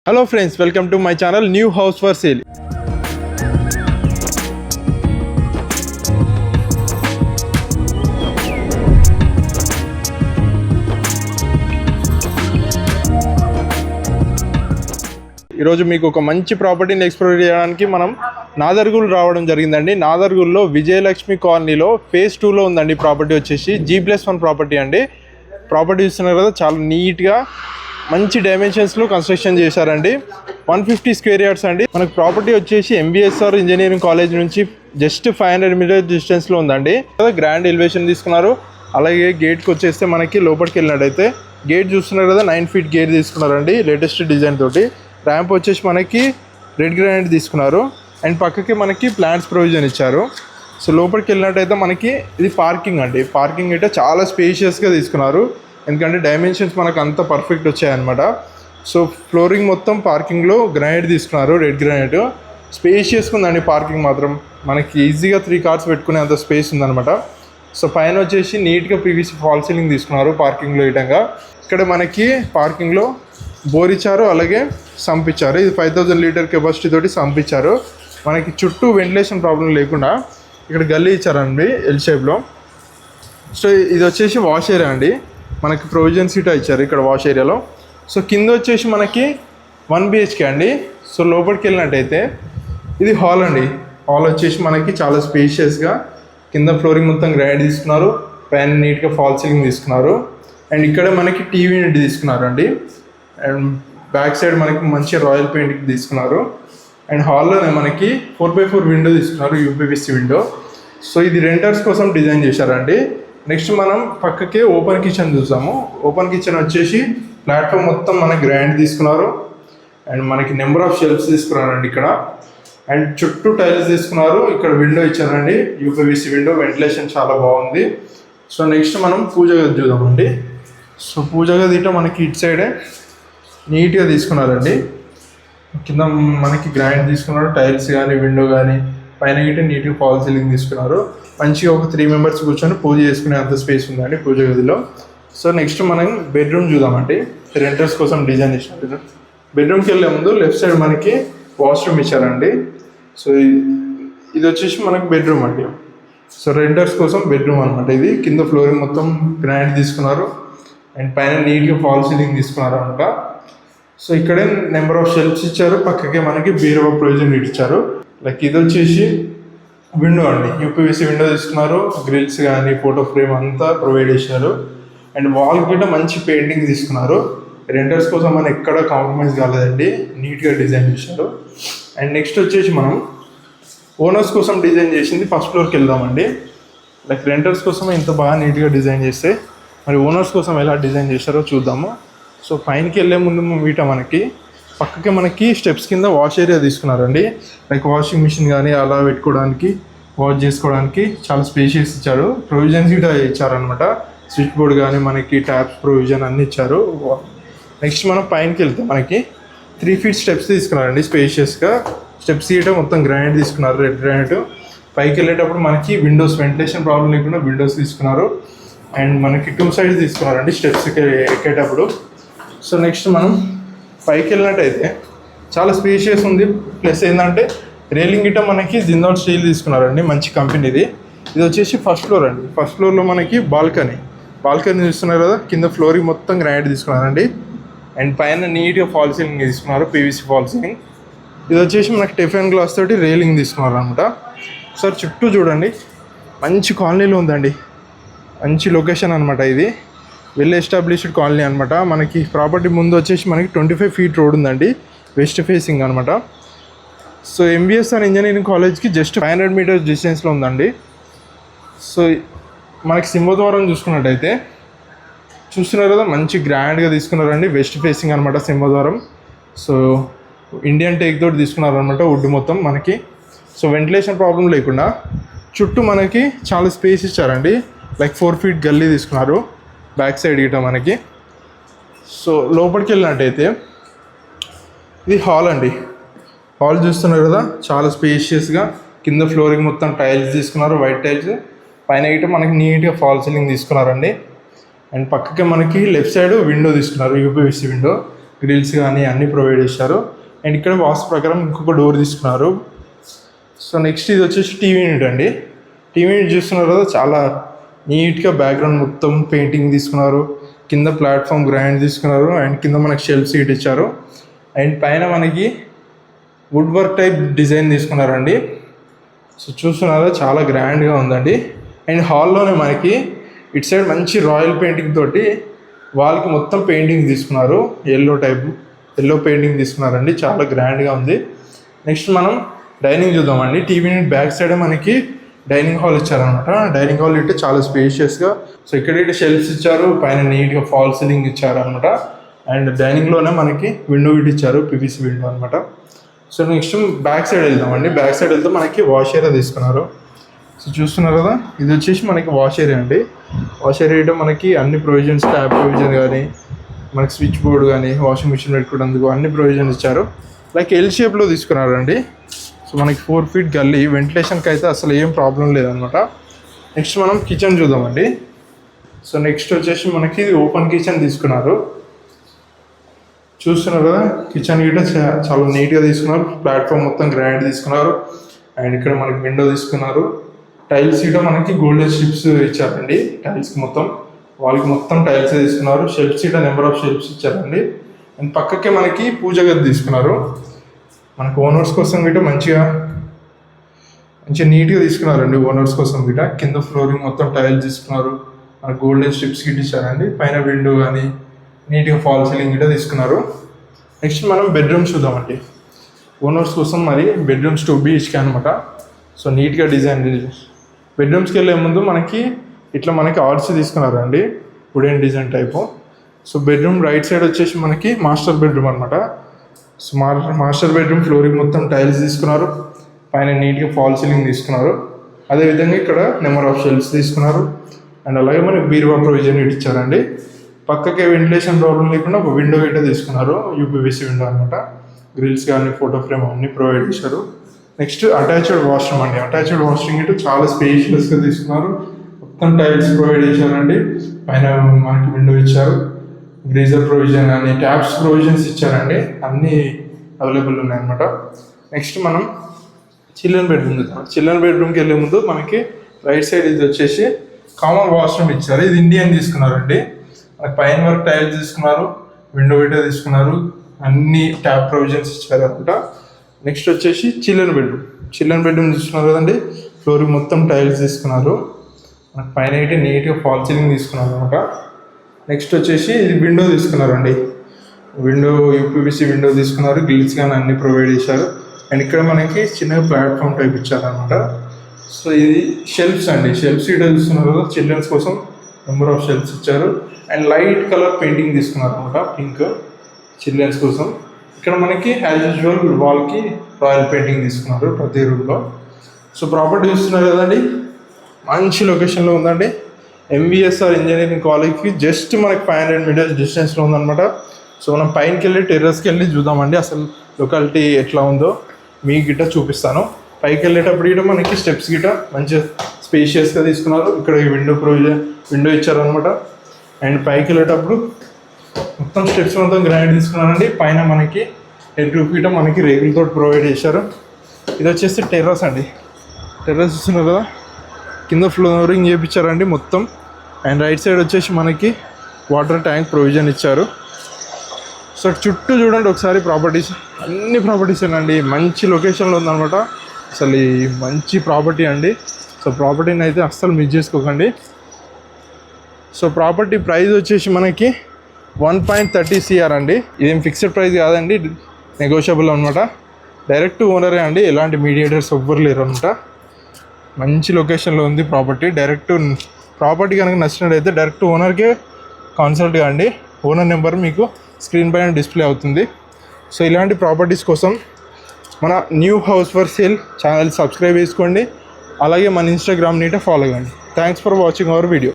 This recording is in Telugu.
Hello friends, welcome to my channel new house for sale. ఈరోజు మీకు ఒక మంచి ప్రాపర్టీని ఎక్స్ప్లోర్ చేయడానికి మనం నాదర్గుల్ రావడం జరిగిందండి. నాదర్గుల్లో విజయలక్ష్మి కాలనీలో ఫేజ్ 2లో ఉందండి. ప్రాపర్టీ వచ్చేసి G+1 ప్రాపర్టీ అండి. ప్రాపర్టీ చూస్తున్నారు కదా, చాలా నీట్గా మంచి డైమెన్షన్స్లో కన్స్ట్రక్షన్ చేశారండి. 150 స్క్వేర్ యార్డ్స్ అండి. మనకు ప్రాపర్టీ వచ్చేసి MBSR ఇంజనీరింగ్ కాలేజ్ నుంచి జస్ట్ 500 మీటర్ డిస్టెన్స్లో ఉందండి. గ్రాండ్ ఎలివేషన్ తీసుకున్నారు. అలాగే గేట్కి వచ్చేస్తే మనకి లోపలికి వెళ్ళినట్టయితే గేట్ చూస్తున్నారు కదా, 9 ఫీట్ గేట్ తీసుకున్నారండి లేటెస్ట్ డిజైన్ తోటి. ర్యాంప్ వచ్చేసి మనకి రెడ్ గ్రానైట్ తీసుకున్నారు. అండ్ పక్కకి మనకి ప్లాంట్స్ ప్రొవిజన్ ఇచ్చారు. సో లోపలికి వెళ్ళినట్టయితే మనకి ఇది పార్కింగ్ అండి. పార్కింగ్ అయితే చాలా స్పేషియస్గా తీసుకున్నారు, ఎందుకంటే డైమెన్షన్స్ మనకు అంత పర్ఫెక్ట్ వచ్చాయన్నమాట. సో ఫ్లోరింగ్ మొత్తం పార్కింగ్లో గ్రానైట్ తీసుకున్నారు, రెడ్ గ్రానైట్. స్పేషియస్గా ఉందండి పార్కింగ్ మాత్రం. మనకి ఈజీగా 3 కార్స్ పెట్టుకునే అంత స్పేస్ ఉందన్నమాట. సో పైన వచ్చేసి నీట్గా PVC ఫాల్ సీలింగ్ తీసుకున్నారు పార్కింగ్లో ఇటంగా. ఇక్కడ మనకి పార్కింగ్లో బోర్ ఇచ్చారు, అలాగే సంప్ ఇచ్చారు. ఇది 5000 లీటర్ కెపాసిటీ తోటి సంప్ ఇచ్చారు. మనకి చుట్టూ వెంటిలేషన్ ప్రాబ్లం లేకుండా ఇక్కడ గల్లీ ఇచ్చారండి ఎల్ షేప్లో. సో ఇది వచ్చేసి వాష్ ఏరియా అండి. మనకి ప్రొవిజన్ సీటా ఇచ్చారు ఇక్కడ వాష్ ఏరియాలో. సో కింద వచ్చేసి మనకి 1 BHK అండి. సో లోపలికి వెళ్ళినట్టయితే ఇది హాల్ అండి. హాల్ వచ్చేసి మనకి చాలా స్పేషియస్గా కింద ఫ్లోరింగ్ మొత్తం గ్రానైట్ తీసుకున్నారు, పైన నీట్గా ఫాల్ సీలింగ్ తీసుకున్నారు. అండ్ ఇక్కడ మనకి టీవీ యూనిట్ తీసుకున్నారు అండి. అండ్ బ్యాక్ సైడ్ మనకి మంచి రాయల్ పెయింటింగ్ తీసుకున్నారు. అండ్ హాల్లోనే మనకి 4x4 విండో తీసుకున్నారు, UPVC విండో. సో ఇది రెంటర్స్ కోసం డిజైన్ చేశారండి. నెక్స్ట్ మనం పక్కకే ఓపెన్ కిచెన్ చూసాము. ఓపెన్ కిచెన్ వచ్చేసి ప్లాట్ఫామ్ మొత్తం మనకి గ్రాండ్ తీసుకున్నారు. అండ్ మనకి నెంబర్ ఆఫ్ షెల్ఫ్స్ తీసుకున్నారండి ఇక్కడ. అండ్ చుట్టూ టైల్స్ తీసుకున్నారు. ఇక్కడ విండో ఇచ్చారండి, UPVC విండో. వెంటిలేషన్ చాలా బాగుంది. సో నెక్స్ట్ మనం పూజ గది చూద్దామండి. సో పూజ గది ఇట మనకి ఇటు సైడే నీట్గా తీసుకున్నారండి. కింద మనకి గ్రాండ్ తీసుకున్నారు, టైల్స్ కానీ విండో కానీ. పైన గిట్ట నీట్గా ఫాల్ సీలింగ్ తీసుకున్నారు. మంచిగా ఒక 3 మెంబర్స్ కూర్చొని పూజ చేసుకునే అంత స్పేస్ ఉందండి పూజ గదిలో. సో నెక్స్ట్ మనం బెడ్రూమ్ చూద్దామండి. రెంటర్స్ కోసం డిజైన్ చేసిన బెడ్రూమ్కి వెళ్ళే ముందు లెఫ్ట్ సైడ్ మనకి వాష్రూమ్ ఇచ్చారండి. సో ఇది వచ్చేసి మనకి బెడ్రూమ్ అండి. సో రెంటర్స్ కోసం బెడ్రూమ్ అనమాట ఇది. కింద ఫ్లోరింగ్ మొత్తం గ్రానైట్ తీసుకున్నారు. అండ్ పైన నీట్గా ఫాల్ సీలింగ్ తీసుకున్నారు అనమాట. సో ఇక్కడే నెంబర్ ఆఫ్ షెల్ఫ్స్ ఇచ్చారు. పక్కకే మనకి బీరువా ప్రొవిజన్ ఇచ్చారు. లైక్ ఇది వచ్చేసి విండో అండి, UPVC విండో తీసుకున్నారు. గ్రిల్స్ కానీ ఫోటో ఫ్రేమ్ అంతా ప్రొవైడ్ చేశారు. అండ్ వాల్ గిట్ట మంచి పెయింటింగ్ తీసుకున్నారు. రెంటర్స్ కోసం మనం ఎక్కడ కాంప్రమైజ్ కాలేదండి, నీట్గా డిజైన్ చేశారు. అండ్ నెక్స్ట్ వచ్చేసి మనం ఓనర్స్ కోసం డిజైన్ చేసింది ఫస్ట్ ఫ్లోర్కి వెళ్దామండి. లైక్ రెంటర్స్ కోసం ఇంత బాగా నీట్గా డిజైన్ చేస్తే మరి ఓనర్స్ కోసం ఎలా డిజైన్ చేశారో చూద్దాము. సో పైనకి వెళ్ళే ముందు వీట మనకి పక్కకి మనకి స్టెప్స్ కింద వాష్ ఏరియా తీసుకున్నారండి. లైక్ వాషింగ్ మిషన్ కానీ అలా పెట్టుకోవడానికి, వాష్ చేసుకోవడానికి చాలా స్పేషియస్ ఇచ్చారు. ప్రొవిజన్స్ కూడా ఇచ్చారనమాట. స్విచ్ బోర్డ్ కానీ మనకి ట్యాప్స్ ప్రొవిజన్ అన్నీ ఇచ్చారు. నెక్స్ట్ మనం పైనకి వెళ్తే మనకి 3 ఫీట్ స్టెప్స్ తీసుకున్నారండి స్పేషియస్గా. స్టెప్స్ ఇయటం మొత్తం గ్రానైట్ తీసుకున్నారు, రెడ్ గ్రానైట్. పైకి వెళ్ళేటప్పుడు మనకి విండోస్, వెంటిలేషన్ ప్రాబ్లం లేకుండా విండోస్ తీసుకున్నారు. అండ్ మనకి 2 సైడ్స్ తీసుకున్నారండి స్టెప్స్కి ఎక్కేటప్పుడు. సో నెక్స్ట్ మనం పైకి వెళ్ళినట్టయితే చాలా స్పేషియస్ ఉంది. ప్లస్ ఏంటంటే రైలింగ్ గిట్ట మనకి జిందాల్ స్టీల్ తీసుకున్నారండి, మంచి కంపెనీది. ఇది వచ్చేసి ఫస్ట్ ఫ్లోర్ అండి. ఫస్ట్ ఫ్లోర్లో మనకి బాల్కనీ చూస్తున్నారు కదా, కింద ఫ్లోరింగ్ మొత్తం గ్రానైట్ తీసుకున్నారండి. అండ్ పైన నీట్గా ఫాల్ సీలింగ్ తీసుకున్నారు, PVC ఫాల్ సీలింగ్. ఇది వచ్చేసి మనకి టెఫెన్ గ్లాస్ తోటి రైలింగ్ తీసుకున్నారు అనమాట. సార్ చుట్టూ చూడండి, మంచి కాలనీలో ఉందండి, మంచి లొకేషన్ అనమాట. ఇది వెల్ ఎస్టాబ్లిష్డ్ కాలనీ అనమాట. మనకి ప్రాపర్టీ ముందు వచ్చేసి మనకి 25 ఫీట్ రోడ్ ఉందండి, వెస్ట్ ఫేసింగ్ అనమాట. సో MBSR ఇంజనీరింగ్ కాలేజ్కి జస్ట్ 500 మీటర్స్ డిస్టెన్స్లో ఉందండి. సో మనకి సింహద్వారం చూసుకున్నట్టయితే చూస్తున్నారు కదా, మంచి గ్రాండ్గా తీసుకున్నారండి. వెస్ట్ ఫేసింగ్ అనమాట సింహద్వారం. సో ఇండియన్ టేక్ తోటి తీసుకున్నారనమాట, వుడ్ మొత్తం మనకి. సో వెంటిలేషన్ ప్రాబ్లం లేకుండా చుట్టూ మనకి చాలా స్పేస్ ఇచ్చారండి. లైక్ 4 ఫీట్ గల్లీ తీసుకున్నారు బ్యాక్ సైడ్ గిట్ట మనకి. సో లోపలికి వెళ్ళినట్టయితే ఇది హాల్ అండి. హాల్ చూస్తున్నారు కదా, చాలా స్పేషియస్గా. కింద ఫ్లోరింగ్ మొత్తం టైల్స్ తీసుకున్నారు, వైట్ టైల్స్. పైన గిట్ట మనకి నీట్గా ఫాల్ సీలింగ్ తీసుకున్నారండి. అండ్ పక్కకే మనకి లెఫ్ట్ సైడ్ విండో తీసుకున్నారు, UPVC విండో. గ్రిల్స్ కానీ అన్నీ ప్రొవైడ్ చేశారు. అండ్ ఇక్కడ వాస్తు ప్రకారం ఇంకొక డోర్ తీసుకున్నారు. సో నెక్స్ట్ ఇది వచ్చేసి టీవీ యూనిట్ అండి. టీవీ యూనిట్ చూస్తున్నారు కదా, చాలా నీట్గా బ్యాక్గ్రౌండ్ మొత్తం పెయింటింగ్ తీసుకున్నారు. కింద ప్లాట్ఫామ్ గ్రాండ్ తీసుకున్నారు. అండ్ కింద మనకి షెల్ఫ్ సీట్ ఇచ్చారు. అండ్ పైన మనకి వుడ్ వర్క్ టైప్ డిజైన్ తీసుకున్నారండి. సో చూస్తున్నారా, చాలా గ్రాండ్గా ఉందండి. అండ్ హాల్లోనే మనకి ఇటు సైడ్ మంచి రాయల్ పెయింటింగ్ తోటి వాళ్ళకి మొత్తం పెయింటింగ్ తీసుకున్నారు. ఎల్లో పెయింటింగ్ తీసుకున్నారండి, చాలా గ్రాండ్గా ఉంది. నెక్స్ట్ మనం డైనింగ్ చూద్దామండి. టీవీ యూనిట్ బ్యాక్ సైడే మనకి డైనింగ్ హాల్ ఇచ్చారనమాట. డైనింగ్ హాల్ ఇటు చాలా స్పేషియస్గా, సో ఇక్కడ షెల్ఫ్స్ ఇచ్చారు, పైన నీట్గా ఫాల్ సీలింగ్ ఇచ్చారు అనమాట. అండ్ డైనింగ్లోనే మనకి విండో ఇటు ఇచ్చారు, పీవీసీ విండో అనమాట. సో నెక్స్ట్ బ్యాక్ సైడ్ వెళ్దామండి. బ్యాక్ సైడ్ వెళ్తే మనకి వాష్ ఏరియా తీసుకున్నారు. సో చూస్తున్నారు కదా, ఇది వచ్చేసి మనకి వాష్ ఏరియా అండి. వాష్ ఏరియా మనకి అన్ని ప్రొవిజన్స్, ట్యాప్ ప్రొవిజన్ కానీ, మనకి స్విచ్ బోర్డ్ కానీ, వాషింగ్ మిషన్ పెట్టుకోవడానికి అన్ని ప్రొవిజన్ ఇచ్చారు. లైక్ ఎల్ షేప్లో తీసుకున్నారండి. సో మనకి 4 feet గల్లీ, వెంటిలేషన్కి అయితే అసలు ఏం ప్రాబ్లం లేదనమాట. నెక్స్ట్ మనం కిచెన్ చూద్దామండి. సో నెక్స్ట్ వచ్చేసి మనకి ఓపెన్ కిచెన్ తీసుకున్నారు. చూస్తున్నారు కదా, కిచెన్ గిట్ట చాలా నీట్గా తీసుకున్నారు. ప్లాట్ఫామ్ మొత్తం గ్రాండ్ తీసుకున్నారు. అండ్ ఇక్కడ మనకి విండో తీసుకున్నారు. టైల్స్ గిట్ట మనకి గోల్డెన్ స్ట్రిప్స్ ఇచ్చారండి. టైల్స్కి మొత్తం వాళ్ళకి మొత్తం టైల్స్ తీసుకున్నారు. షెల్ఫ్స్ గిట్ట నెంబర్ ఆఫ్ షెల్ఫ్స్ ఇచ్చారండి. అండ్ పక్కకే మనకి పూజ గది తీసుకున్నారు. మనకు ఓనర్స్ కోసం గిట్ట మంచిగా నీట్గా తీసుకున్నారండి. ఓనర్స్ కోసం గిట్ట కింద ఫ్లోరింగ్ మొత్తం టైల్స్ తీసుకున్నారు. మనకు గోల్డెన్ స్ట్రిప్స్ గిట్ట ఇచ్చారండి. పైన విండో కానీ నీట్గా ఫాల్ సీలింగ్ గిట్ట తీసుకున్నారు. నెక్స్ట్ మనం బెడ్రూమ్స్ చూద్దామండి. ఓనర్స్ కోసం మరి బెడ్రూమ్స్ 2 BHK అనమాట. సో నీట్గా డిజైన్. బెడ్రూమ్స్కి వెళ్ళే ముందు మనకి ఇట్లా మనకి ఆర్ట్స్ తీసుకున్నారండి, wooden design type. So bedroom right side వచ్చేసి మనకి మాస్టర్ బెడ్రూమ్ అనమాట. సో మాస్టర్ బెడ్రూమ్ ఫ్లోరింగ్ మొత్తం టైల్స్ తీసుకున్నారు. పైన నీట్గా ఫాల్ సీలింగ్ తీసుకున్నారు. అదేవిధంగా ఇక్కడ నెంబర్ ఆఫ్ షెల్ఫ్స్ తీసుకున్నారు. అండ్ అలాగే మనకి బీరువా ప్రొవిజన్ ఇచ్చారండి. పక్కకే వెంటిలేషన్ ప్రాబ్లం లేకుండా ఒక విండో గిట్ట తీసుకున్నారు, యూపీవీసీ విండో అనమాట. గ్రిల్స్ కానీ, ఫోటో ఫ్రేమ్ అన్నీ ప్రొవైడ్ చేశారు. నెక్స్ట్ అటాచ్డ్ వాష్రూమ్ అండి. అటాచ్డ్ వాష్రూమ్ గిట్ట చాలా స్పేషియస్గా తీసుకున్నారు. మొత్తం టైల్స్ ప్రొవైడ్ చేశారండి. పైన మనకి విండో ఇచ్చారు. గ్రీజర్ ప్రొవిజన్ కానీ, ట్యాప్స్ ప్రొవిజన్స్ ఇచ్చారండి. అన్నీ అవైలబుల్ ఉన్నాయన్నమాట. నెక్స్ట్ మనం చిల్డ్రన్ బెడ్రూమ్ చూద్దాం. చిల్డ్రన్ బెడ్రూమ్కి వెళ్ళే ముందు మనకి రైట్ సైడ్ ఇది వచ్చేసి కామన్ వాష్రూమ్ ఇచ్చారు. ఇది ఇండియన్ తీసుకున్నారండి. మనకి పైన వరకు టైల్స్ తీసుకున్నారు, విండో విండో తీసుకున్నారు, అన్ని ట్యాప్ ప్రొవిజన్స్ ఇచ్చారు అనమాట. నెక్స్ట్ వచ్చేసి చిల్డ్రన్ బెడ్రూమ్ తీసుకున్నారు కదండి. ఫ్లోరింగ్ మొత్తం టైల్స్ తీసుకున్నారు. మనకి పైన అయితే నీట్గా ఫాల్ సీలింగ్ తీసుకున్నారు అనమాట. నెక్స్ట్ వచ్చేసి ఇది విండో తీసుకున్నారండి. విండో యూపీవీసీ విండో తీసుకున్నారు. గ్రిల్స్ కానీ అన్ని ప్రొవైడ్ చేశారు. అండ్ ఇక్కడ మనకి చిన్నగా ప్లాట్ఫామ్ టైప్ ఇచ్చారనమాట. సో ఇది షెల్ఫ్స్ అండి. షెల్ఫ్స్ ఇక్కడ చూస్తున్నారు కదా, చిల్డ్రన్స్ కోసం నెంబర్ ఆఫ్ షెల్ఫ్స్ ఇచ్చారు. అండ్ లైట్ కలర్ పెయింటింగ్ తీసుకున్నారు అనమాట, పింక్, చిల్డ్రన్స్ కోసం. ఇక్కడ మనకి యాజ్ యూజువల్ వాల్కి రాయల్ పెయింటింగ్ తీసుకున్నారు ప్రతి రూమ్లో. సో ప్రాపర్టీ చూస్తున్నారు కదండి, మంచి లొకేషన్లో ఉందండి. MVSR ఇంజనీరింగ్ కాలేజ్కి జస్ట్ మనకి 500 meters డిస్టెన్స్లో ఉందన్నమాట. సో మనం పైనకి వెళ్ళి టెర్రస్కి వెళ్ళి చూద్దామండి అసలు లొకాలిటీ ఎట్లా ఉందో మీకు గిట్ట చూపిస్తాను. పైకి వెళ్ళేటప్పుడు గిట్ట మనకి స్టెప్స్ గిట్ట మంచిగా స్పేషియస్గా తీసుకున్నారు. ఇక్కడ విండో ఇచ్చారనమాట. అండ్ పైకి వెళ్ళేటప్పుడు మొత్తం స్టెప్స్ మొత్తం గ్రాండ్ తీసుకున్నారండి. పైన మనకి హెడ్ రూఫ్ గిట్ట మనకి రేకులతో ప్రొవైడ్ చేశారు. ఇది వచ్చేసి టెర్రస్ అండి. టెర్రస్ చూస్తున్నారు కదా, కింద ఫ్లోరింగ్ చేయించారండి మొత్తం. అండ్ రైట్ సైడ్ వచ్చేసి మనకి వాటర్ ట్యాంక్ ప్రొవిజన్ ఇచ్చారు. సో చుట్టూ చూడండి ఒకసారి ప్రాపర్టీస్, అన్ని ప్రాపర్టీస్ అండి. మంచి లొకేషన్లో ఉందన్నమాట. అసలు ఈ మంచి ప్రాపర్టీ అండి. సో ప్రాపర్టీని అయితే అస్సలు మిస్ చేసుకోకండి. సో ప్రాపర్టీ ప్రైస్ వచ్చేసి మనకి 1.30 CR అండి. ఇదేం ఫిక్స్డ్ ప్రైస్ కాదండి, నెగోషియబుల్ అనమాట. డైరెక్ట్ ఓనరే అండి, ఎలాంటి మీడియేటర్స్ ఎవ్వరు లేరు అనమాట. మంచి లొకేషన్లో ఉంది ప్రాపర్టీ కనుక నచ్చినట్టయితే డైరెక్ట్ ఓనర్కే కన్సల్ట్ కాండి. ఓనర్ నెంబర్ మీకు స్క్రీన్ పైన డిస్ప్లే అవుతుంది. సో ఇలాంటి ప్రాపర్టీస్ కోసం మన new house for sale channel subscribe చేసుకోండి. అలాగే మన ఇన్స్టాగ్రామ్ నీట ఫాలో కండి. Thanks for watching our video.